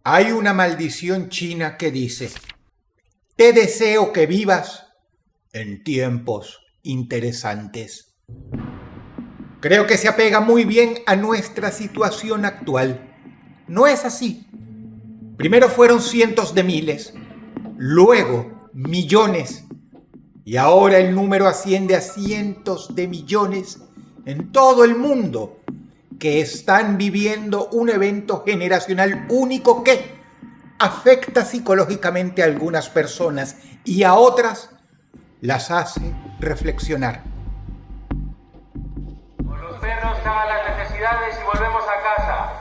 Hay una maldición china que dice: te deseo que vivas en tiempos interesantes. Creo que se apega muy bien a nuestra situación actual. ¿No es así? Primero fueron cientos de miles, luego millones, y ahora el número asciende a cientos de millones en todo el mundo, que están viviendo un evento generacional único que afecta psicológicamente a algunas personas y a otras las hace reflexionar. Con los perros que hagan las necesidades y volvemos a casa.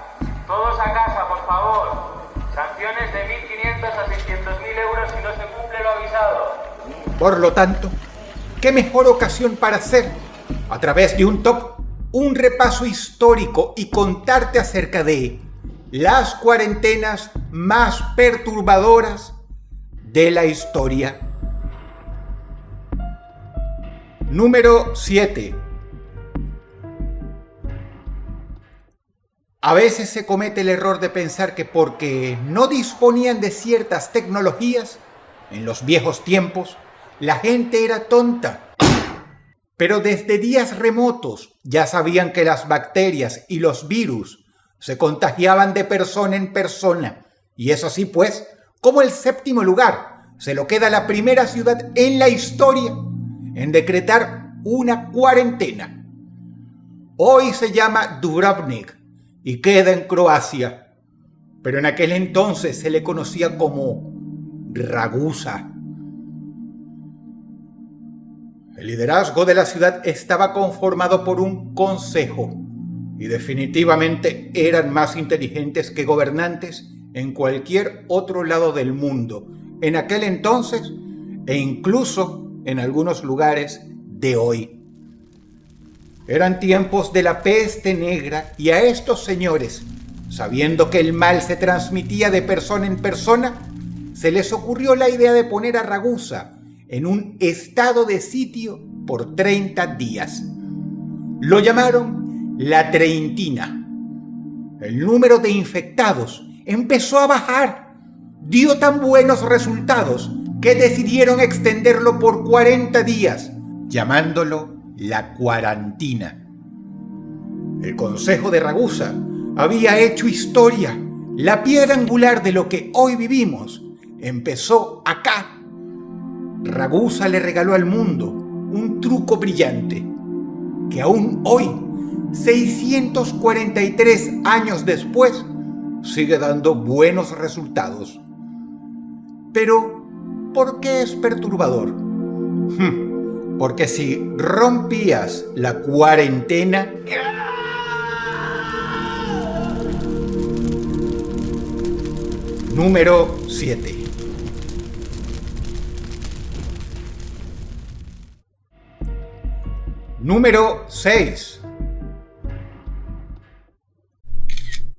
Todos a casa, por favor. Sanciones de 1.500 a 600.000 euros si no se cumple lo avisado. Por lo tanto, ¿qué mejor ocasión para hacer, a través de un top, un repaso histórico y contarte acerca de las cuarentenas más perturbadoras de la historia? Número 7. A veces se comete el error de pensar que porque no disponían de ciertas tecnologías en los viejos tiempos, la gente era tonta. Pero desde días remotos ya sabían que las bacterias y los virus se contagiaban de persona en persona. Y eso sí, pues, como el séptimo lugar se lo queda la primera ciudad en la historia en decretar una cuarentena. Hoy se llama Dubrovnik y queda en Croacia, pero en aquel entonces se le conocía como Ragusa. El liderazgo de la ciudad estaba conformado por un consejo y definitivamente eran más inteligentes que gobernantes en cualquier otro lado del mundo, en aquel entonces e incluso en algunos lugares de hoy. Eran tiempos de la peste negra y a estos señores, sabiendo que el mal se transmitía de persona en persona, se les ocurrió la idea de poner a Ragusa en un estado de sitio por 30 días. Lo llamaron la Treintina. El número de infectados empezó a bajar. Dio tan buenos resultados que decidieron extenderlo por 40 días, llamándolo la cuarantina. El Consejo de Ragusa había hecho historia. La piedra angular de lo que hoy vivimos empezó acá. Ragusa le regaló al mundo un truco brillante que aún hoy, 643 años después, sigue dando buenos resultados. Pero, ¿por qué es perturbador? Porque si rompías la cuarentena, número 7. Número 6.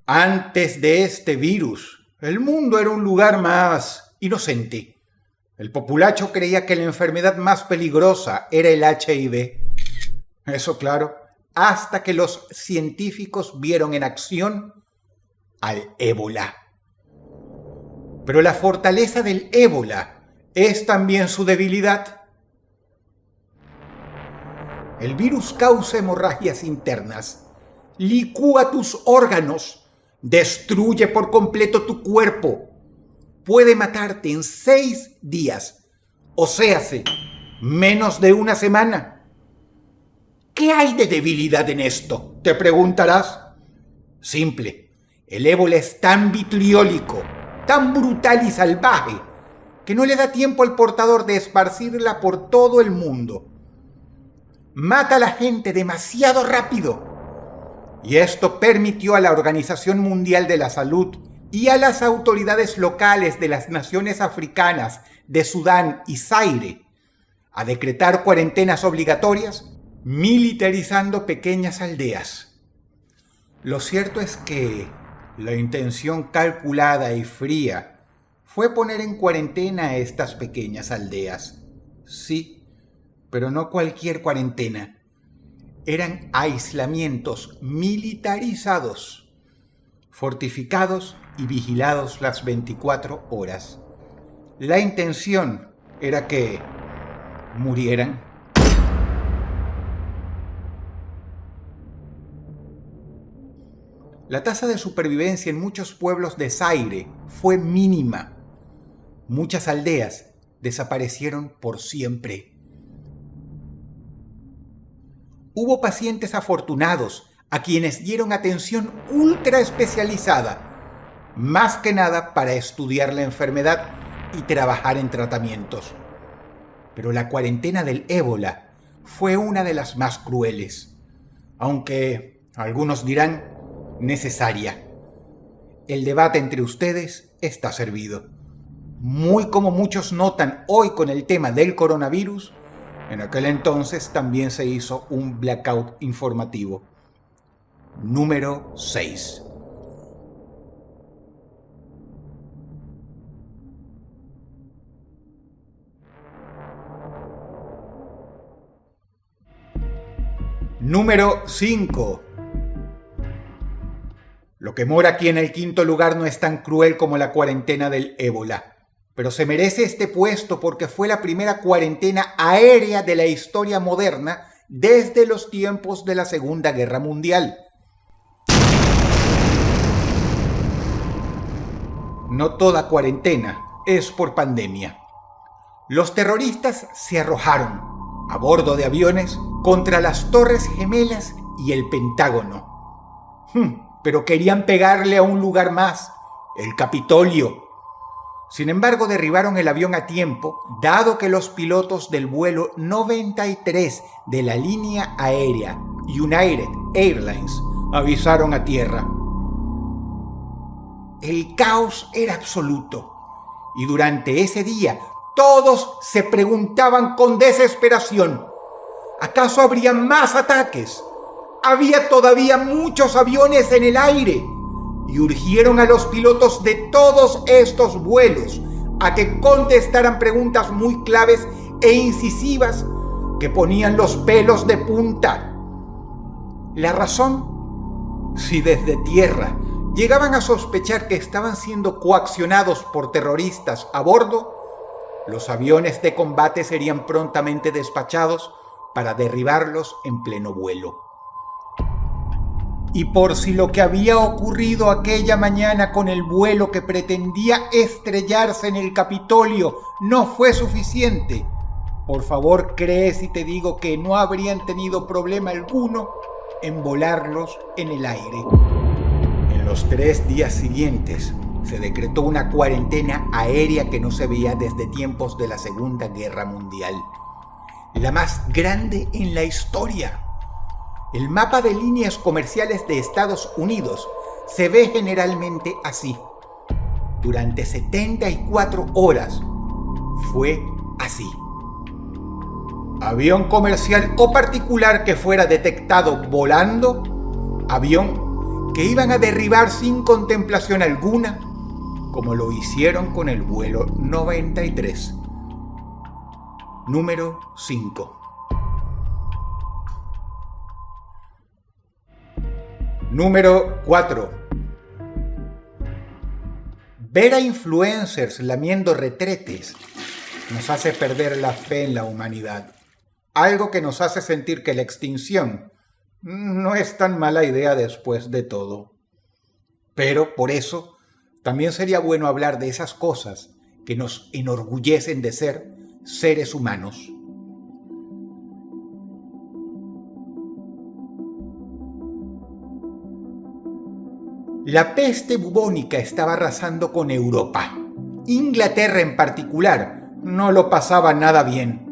Antes de este virus, el mundo era un lugar más inocente. El populacho creía que la enfermedad más peligrosa era el HIV. Eso claro, hasta que los científicos vieron en acción al ébola. Pero la fortaleza del ébola es también su debilidad. El virus causa hemorragias internas, licúa tus órganos, destruye por completo tu cuerpo. Puede matarte en 6 días, o séase, menos de una semana. ¿Qué hay de debilidad en esto?, te preguntarás. Simple, el ébola es tan vitriólico, tan brutal y salvaje, que no le da tiempo al portador de esparcirla por todo el mundo. Mata a la gente demasiado rápido. Y esto permitió a la Organización Mundial de la Salud y a las autoridades locales de las naciones africanas de Sudán y Zaire a decretar cuarentenas obligatorias, militarizando pequeñas aldeas. Lo cierto es que la intención calculada y fría fue poner en cuarentena a estas pequeñas aldeas. Sí, pero no cualquier cuarentena. Eran aislamientos militarizados. fortificados y vigilados las 24 horas. La intención era que murieran. La tasa de supervivencia en muchos pueblos de Zaire fue mínima. Muchas aldeas desaparecieron por siempre. Hubo pacientes afortunados a quienes dieron atención ultra especializada, más que nada para estudiar la enfermedad y trabajar en tratamientos. Pero la cuarentena del ébola fue una de las más crueles, aunque algunos dirán necesaria. El debate entre ustedes está servido. Muy como muchos notan hoy con el tema del coronavirus, en aquel entonces también se hizo un blackout informativo. Número 6. Número 5. Lo que mora aquí en el quinto lugar no es tan cruel como la cuarentena del ébola, pero se merece este puesto porque fue la primera cuarentena aérea de la historia moderna desde los tiempos de la Segunda Guerra Mundial. No toda cuarentena es por pandemia. Los terroristas se arrojaron a bordo de aviones contra las Torres Gemelas y el Pentágono. Pero querían pegarle a un lugar más, el Capitolio. Sin embargo, derribaron el avión a tiempo, dado que los pilotos del vuelo 93 de la línea aérea United Airlines avisaron a tierra. El caos era absoluto, y durante ese día todos se preguntaban con desesperación, ¿acaso habría más ataques? Había todavía muchos aviones en el aire, y urgieron a los pilotos de todos estos vuelos a que contestaran preguntas muy claves e incisivas que ponían los pelos de punta. ¿La razón? Si desde tierra llegaban a sospechar que estaban siendo coaccionados por terroristas a bordo, los aviones de combate serían prontamente despachados para derribarlos en pleno vuelo. Y por si lo que había ocurrido aquella mañana con el vuelo que pretendía estrellarse en el Capitolio no fue suficiente, por favor cree si te digo que no habrían tenido problema alguno en volarlos en el aire. En los 3 días siguientes se decretó una cuarentena aérea que no se veía desde tiempos de la Segunda Guerra Mundial, la más grande en la historia. El mapa de líneas comerciales de Estados Unidos se ve generalmente así. Durante 74 horas fue así. Avión comercial o particular que fuera detectado volando, avión que iban a derribar sin contemplación alguna, como lo hicieron con el vuelo 93. Número 5. Número 4. Ver a influencers lamiendo retretes nos hace perder la fe en la humanidad. Algo que nos hace sentir que la extinción no es tan mala idea después de todo. Pero por eso también sería bueno hablar de esas cosas que nos enorgullecen de ser seres humanos. La peste bubónica estaba arrasando con Europa. Inglaterra en particular no lo pasaba nada bien.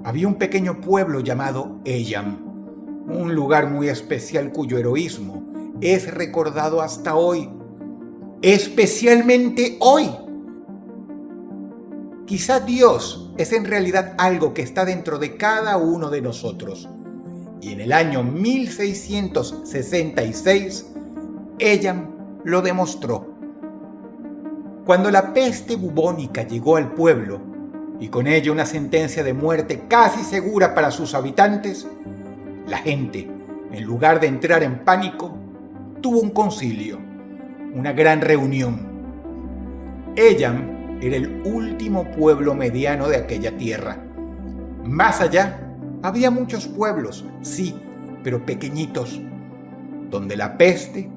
Había un pequeño pueblo llamado Eyam, un lugar muy especial cuyo heroísmo es recordado hasta hoy, especialmente hoy. Quizá Dios es en realidad algo que está dentro de cada uno de nosotros. Y en el año 1666, Eyam lo demostró. Cuando la peste bubónica llegó al pueblo, y con ello una sentencia de muerte casi segura para sus habitantes, la gente en lugar de entrar en pánico, tuvo un concilio, una gran reunión. Eyam era el último pueblo mediano de aquella tierra. Más allá había muchos pueblos, sí, pero pequeñitos, donde la peste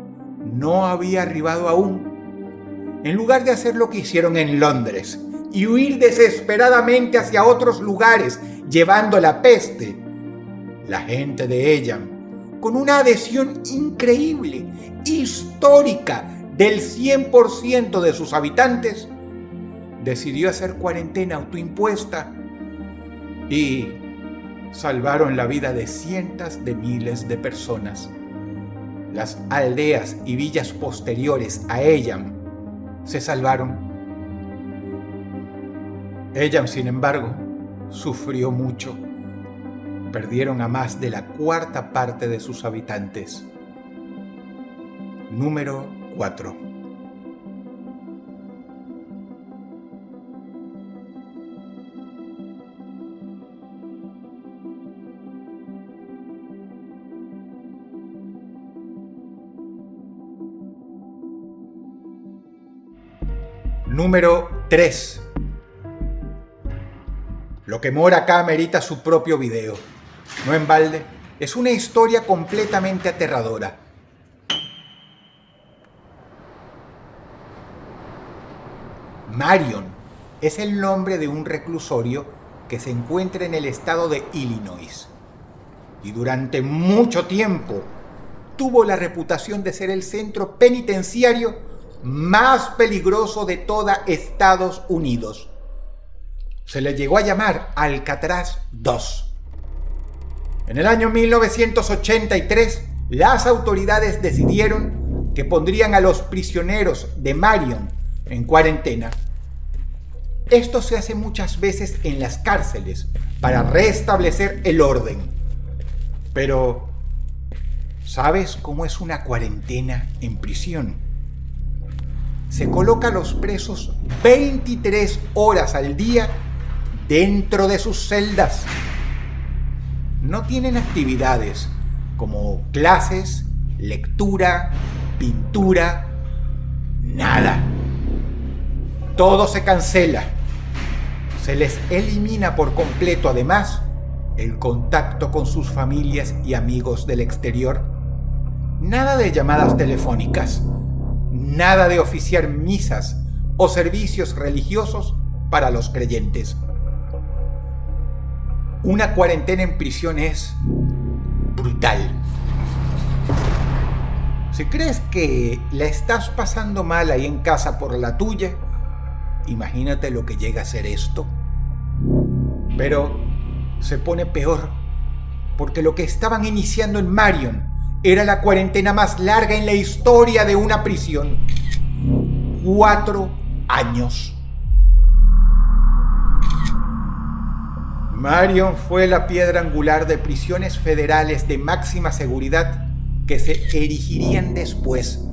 no había arribado aún. En lugar de hacer lo que hicieron en Londres y huir desesperadamente hacia otros lugares llevando la peste, la gente de Eyam, con una adhesión increíble, histórica, del 100% de sus habitantes, decidió hacer cuarentena autoimpuesta y salvaron la vida de cientos de miles de personas. Las aldeas y villas posteriores a Eyam se salvaron. Eyam, sin embargo, sufrió mucho. Perdieron a más de la cuarta parte de sus habitantes. Número 4. Número 3. Lo que mora acá merita su propio video. No en balde, es una historia completamente aterradora. Marion es el nombre de un reclusorio que se encuentra en el estado de Illinois. Y durante mucho tiempo tuvo la reputación de ser el centro penitenciario más peligroso de toda Estados Unidos. Se le llegó a llamar Alcatraz II. En el año 1983, las autoridades decidieron que pondrían a los prisioneros de Marion en cuarentena. Esto se hace muchas veces en las cárceles para restablecer el orden. Pero, ¿sabes cómo es una cuarentena en prisión? Se coloca a los presos 23 horas al día dentro de sus celdas. No tienen actividades como clases, lectura, pintura, nada. Todo se cancela. Se les elimina por completo, además, el contacto con sus familias y amigos del exterior. Nada de llamadas telefónicas. Nada de oficiar misas o servicios religiosos para los creyentes. Una cuarentena en prisión es brutal. Si crees que la estás pasando mal ahí en casa por la tuya, imagínate lo que llega a ser esto. Pero se pone peor, porque lo que estaban iniciando en Marion era la cuarentena más larga en la historia de una prisión. 4 años. Marion fue la piedra angular de prisiones federales de máxima seguridad que se erigirían después,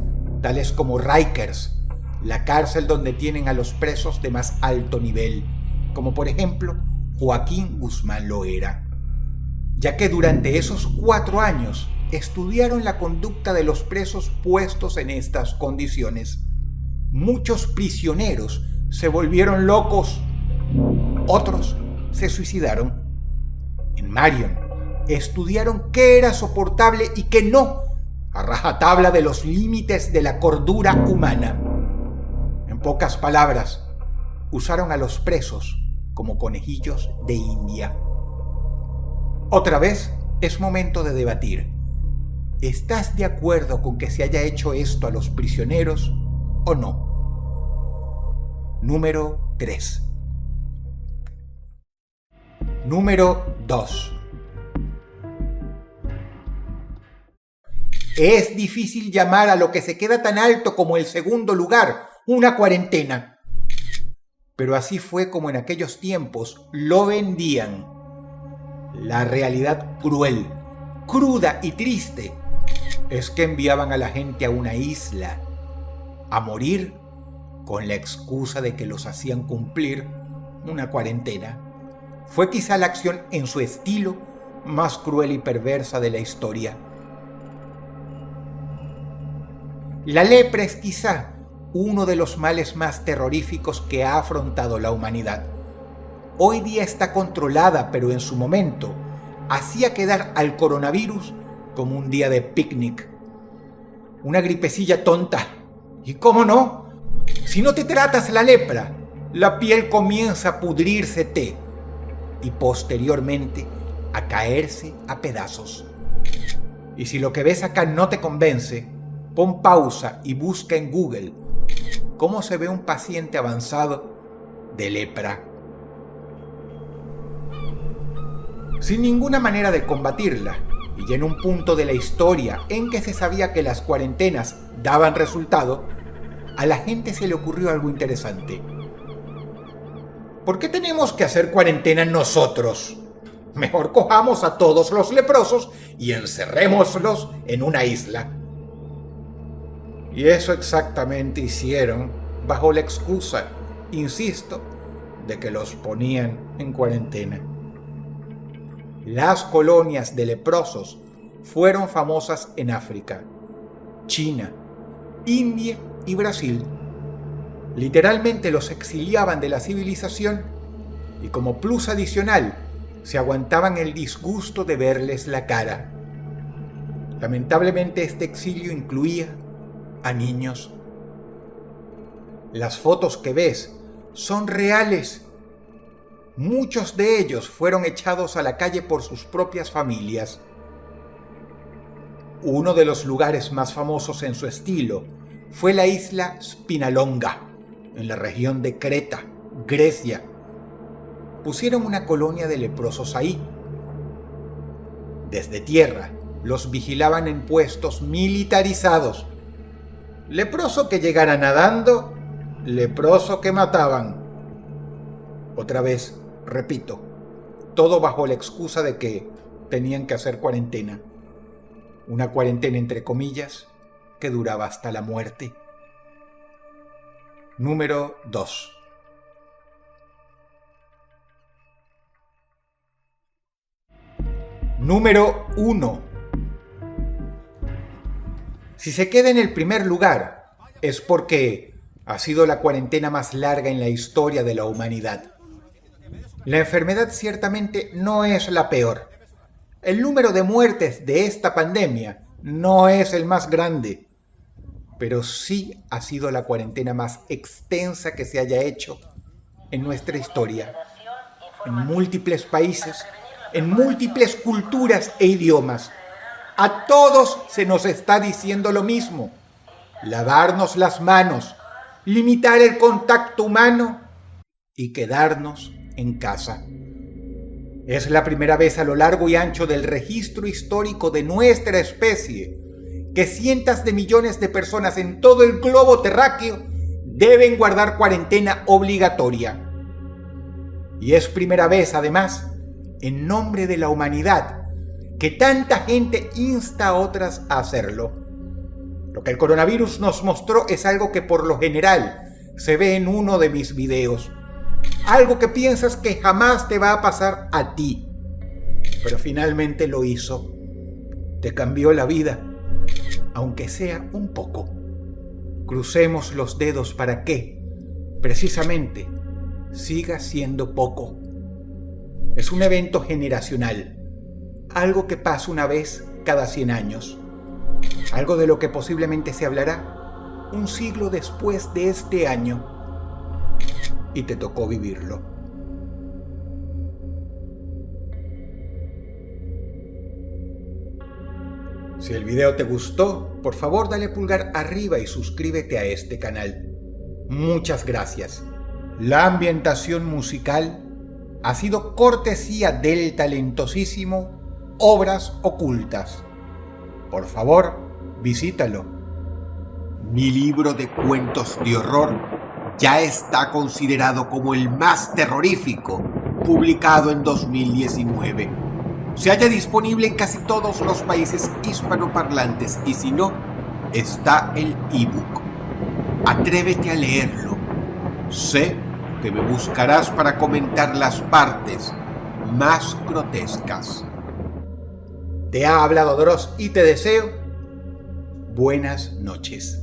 tales como Rikers, la cárcel donde tienen a los presos de más alto nivel, como por ejemplo Joaquín Guzmán Loera, ya que durante esos 4 años estudiaron la conducta de los presos puestos en estas condiciones. Muchos prisioneros se volvieron locos, otros se suicidaron. En Marion estudiaron qué era soportable y qué no, a rajatabla de los límites de la cordura humana. En pocas palabras, usaron a los presos como conejillos de India. Otra vez es momento de debatir. ¿Estás de acuerdo con que se haya hecho esto a los prisioneros o no? Número 3. Número 2. Es difícil llamar a lo que se queda tan alto como el segundo lugar una cuarentena. Pero así fue como en aquellos tiempos lo vendían. La realidad cruel, cruda y triste es que enviaban a la gente a una isla a morir con la excusa de que los hacían cumplir una cuarentena. Fue quizá la acción en su estilo más cruel y perversa de la historia. La lepra es quizá uno de los males más terroríficos que ha afrontado la humanidad. Hoy día está controlada, pero en su momento hacía quedar al coronavirus como un día de picnic. Una gripecilla tonta. ¿Y cómo no? Si no te tratas la lepra, la piel comienza a pudrírsete y posteriormente a caerse a pedazos. Y si lo que ves acá no te convence, pon pausa y busca en Google cómo se ve un paciente avanzado de lepra. Sin ninguna manera de combatirla, y en un punto de la historia en que se sabía que las cuarentenas daban resultado, a la gente se le ocurrió algo interesante. ¿Por qué tenemos que hacer cuarentena nosotros? Mejor cojamos a todos los leprosos y encerrémoslos en una isla. Y eso exactamente hicieron bajo la excusa, insisto, de que los ponían en cuarentena. Las colonias de leprosos fueron famosas en África, China, India y Brasil. Literalmente los exiliaban de la civilización y como plus adicional se aguantaban el disgusto de verles la cara. Lamentablemente este exilio incluía a niños. Las fotos que ves son reales. Muchos de ellos fueron echados a la calle por sus propias familias. Uno de los lugares más famosos en su estilo fue la isla Spinalonga, en la región de Creta, Grecia. Pusieron una colonia de leprosos ahí. Desde tierra los vigilaban en puestos militarizados. Leproso que llegara nadando, leproso que mataban. Otra vez, repito, todo bajo la excusa de que tenían que hacer cuarentena. Una cuarentena entre comillas que duraba hasta la muerte. Número 2. Número 1. Si se queda en el primer lugar, es porque ha sido la cuarentena más larga en la historia de la humanidad. La enfermedad ciertamente no es la peor. El número de muertes de esta pandemia no es el más grande, pero sí ha sido la cuarentena más extensa que se haya hecho en nuestra historia, en múltiples países, en múltiples culturas e idiomas. A todos se nos está diciendo lo mismo: lavarnos las manos, limitar el contacto humano y quedarnos en casa. Es la primera vez a lo largo y ancho del registro histórico de nuestra especie que cientos de millones de personas en todo el globo terráqueo deben guardar cuarentena obligatoria. Y es primera vez, además, en nombre de la humanidad, que tanta gente insta a otras a hacerlo. Lo que el coronavirus nos mostró es algo que por lo general se ve en uno de mis videos. Algo que piensas que jamás te va a pasar a ti, pero finalmente lo hizo. Te cambió la vida, aunque sea un poco. Crucemos los dedos para que, precisamente, siga siendo poco. Es un evento generacional, algo que pasa una vez cada 100 años, algo de lo que posiblemente se hablará un siglo después de este año. Y te tocó vivirlo. Si el video te gustó, por favor dale pulgar arriba y suscríbete a este canal. Muchas gracias. La ambientación musical ha sido cortesía del talentosísimo Obras Ocultas. Por favor, visítalo. Mi libro de cuentos de horror ya está considerado como el más terrorífico, publicado en 2019. Se halla disponible en casi todos los países hispanoparlantes y si no, está el ebook. Atrévete a leerlo. Sé que me buscarás para comentar las partes más grotescas. Te ha hablado Dross y te deseo buenas noches.